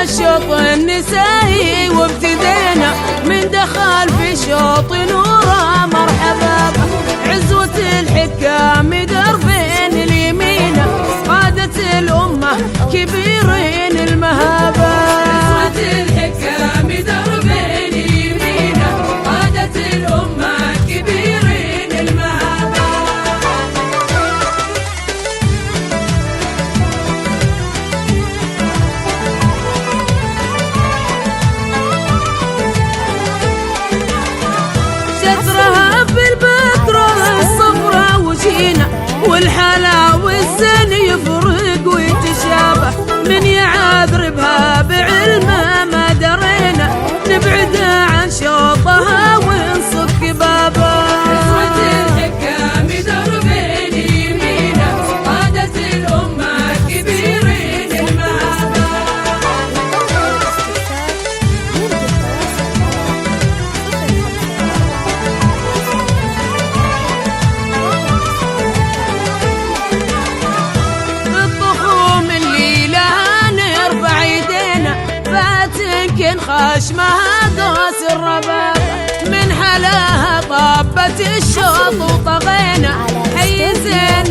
الشوط النسائي وابتدينا من دخل في شوط نوره مرحبا به. عزوة الحكام دربين اليمين قادة الأمة كبيرين المهابة. عزوة الحكام دربين اليمين قادة الأمة كبيرين المهابة. شطرها في البتراء الصفرا وجينا والحلا والزين يفرق ويتشابه. من يعذر بها بعلمه ما درينا نبعده عن شوطها ونصك بابه. عزوة الحكام دربين اليمين قادة الأمة كبيرين المهابة. خشمها دوس الرباب من حلاها طابت الشوط وطغينا حي زين